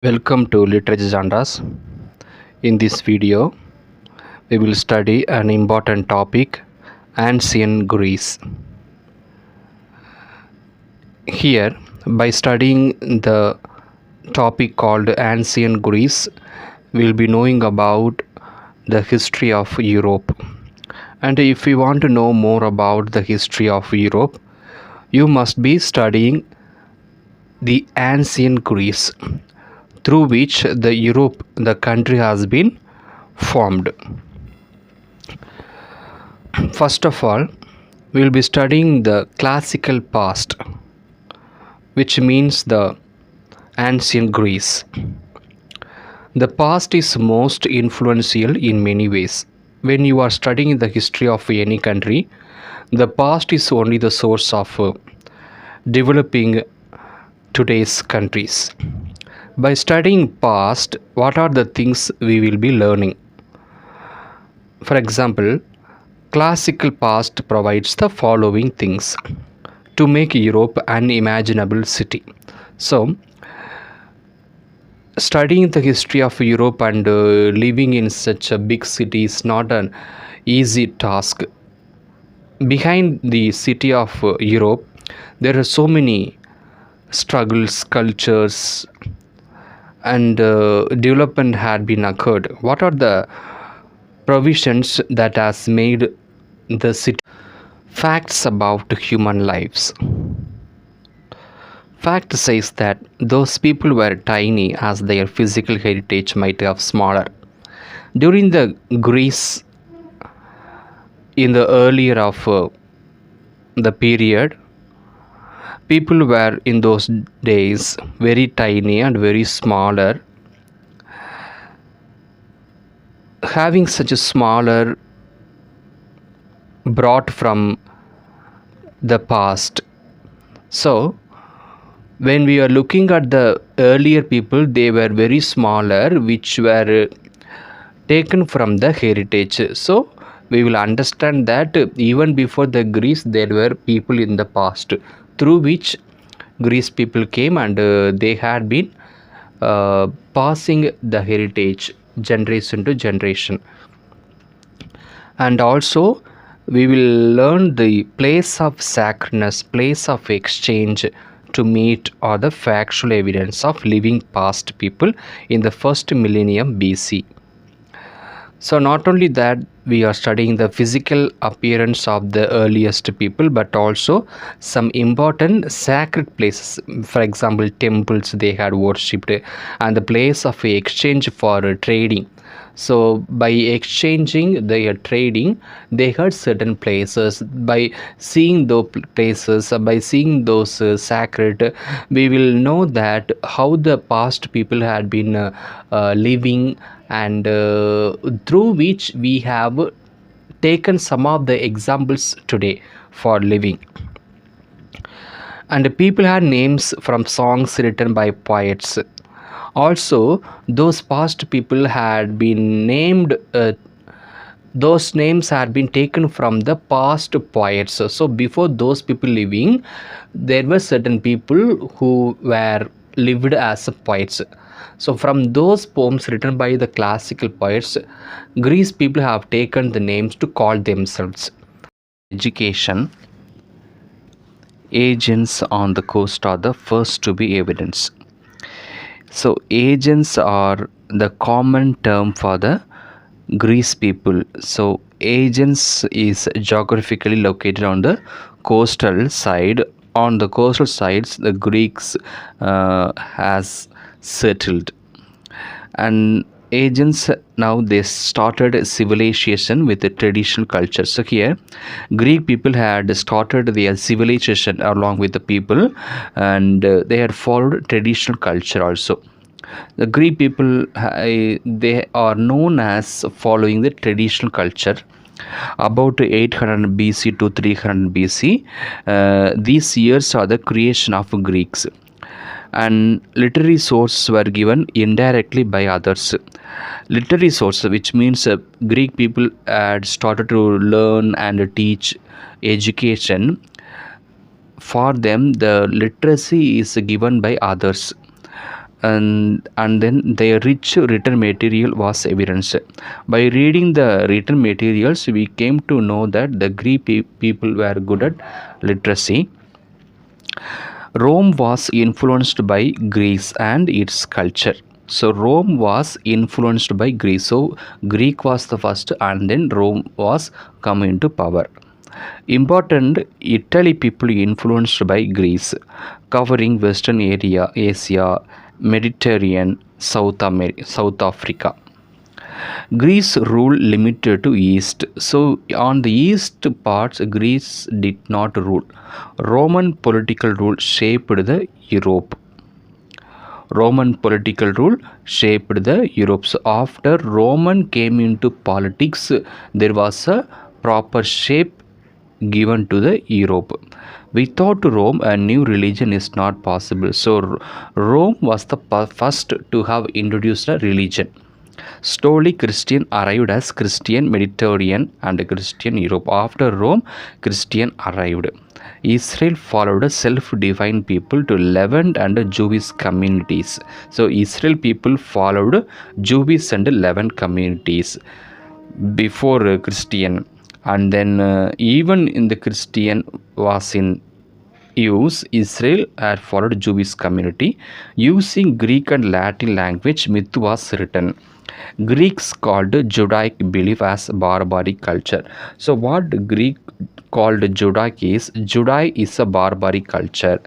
Welcome to Literature Genres. In this video, we will study an important topic, ancient Greece. Here, by studying the topic called ancient Greece, we will be knowing about the history of Europe. And if you want to know more about the history of Europe, you must be studying the ancient Greece, through which the country has been formed. First of all, we will be studying the classical past, which means the ancient Greece. The past is most influential in many ways. When you are studying the history of any country, the past is only the source of developing today's countries. By studying past, what are the things we will be learning? For example, classical past provides the following things to make Europe an imaginable city. So, studying the history of Europe and living in such a big city is not an easy task. Behind the city of Europe, there are so many struggles, cultures, and development had been occurred. What are the provisions that has made the city? Facts about human lives. Fact says that those people were tiny as their physical heritage might have smaller. During the Greece, in the earlier of the period, people were in those days very tiny and very smaller. Having such a smaller brought from the past. So, when we are looking at the earlier people, they were very smaller, which were taken from the heritage. So, we will understand that even before the Greece, there were people in the past through which Greece people came, and they had been passing the heritage generation to generation. And also, we will learn the place of sacredness, place of exchange to meet, or the factual evidence of living past people in the first millennium BC. So, not only that, we are studying the physical appearance of the earliest people, but also some important sacred places. For example, temples they had worshipped, and the place of exchange for trading. So, by exchanging their trading, they had certain places. By seeing those places, by seeing those sacred, we will know that how the past people had been living, and through which we have taken some of the examples today for living. And people had names from songs written by poets. Also, those past people had been named, those names had been taken from the past poets. So before those people living, there were certain people who were lived as poets. So from those poems written by the classical poets, Greece people have taken the names to call themselves. Education. Agents on the coast are the first to be evidence. So agents are the common term for the Greece people. So agents is geographically located on the coastal side. On the coastal sides, the Greeks has settled, and agents now they started civilization with the traditional culture. So here, Greek people had started their civilization along with the people, and they had followed traditional culture also. The Greek people they are known as following the traditional culture. About 800 BC to 300 BC, these years are the creation of Greeks, and literary sources were given indirectly by others. Literary source, which means Greek people had started to learn and teach education. For them, the literacy is given by others. and then their rich written material was evidence. By reading the written materials, we came to know that the Greek people were good at literacy. Rome was influenced by Greece and its culture. So Rome was influenced by Greece. So Greek was the first, and then Rome was come into power. Important, Italy people influenced by Greece, covering Western area, Asia, Mediterranean, South Africa. Greece rule limited to east. So on the east parts, Greece did not rule. Roman political rule shaped the Europe. Roman political rule shaped the Europe. So after Roman came into politics, there was a proper shape given to the Europe. Without Rome, a new religion is not possible. So Rome was the first to have introduced a religion. Slowly, Christian arrived as Christian Mediterranean and Christian Europe. After Rome, Christian arrived. Israel followed a self-defined people to Levant and Jewish communities. So Israel people followed Jewish and Levant communities before Christian, and then even in the Christian was in use, Israel had followed Jewish community. Using Greek and Latin language, myth was written. Greeks called Judaic belief as barbaric culture. So what Greek called Judaic is a barbaric culture.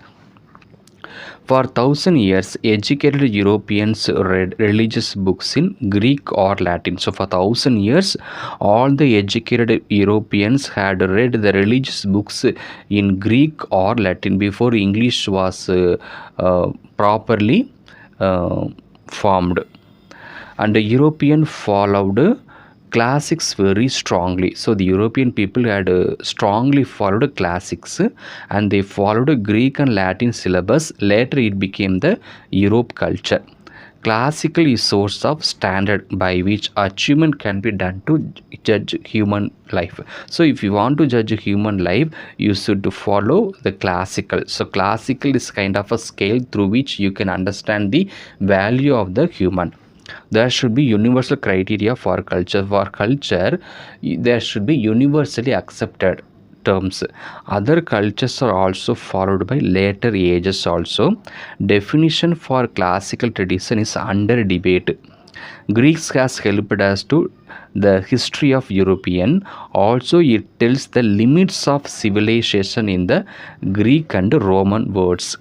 For 1,000 years, educated Europeans read religious books in Greek or Latin. So for 1,000 years, all the educated Europeans had read the religious books in Greek or Latin before English was properly formed. And the European followed classics very strongly. So the European people had strongly followed classics, and they followed Greek and Latin syllabus. Later it became the Europe culture. Classical is source of standard by which achievement can be done to judge human life. So if you want to judge human life, you should follow the classical. So classical is kind of a scale through which you can understand the value of the human. There should be universal criteria for culture. For culture, there should be universally accepted terms. Other cultures are also followed by later ages also. Definition for classical tradition is under debate. Greeks has helped us to the history of European. Also, it tells the limits of civilization in the Greek and Roman words.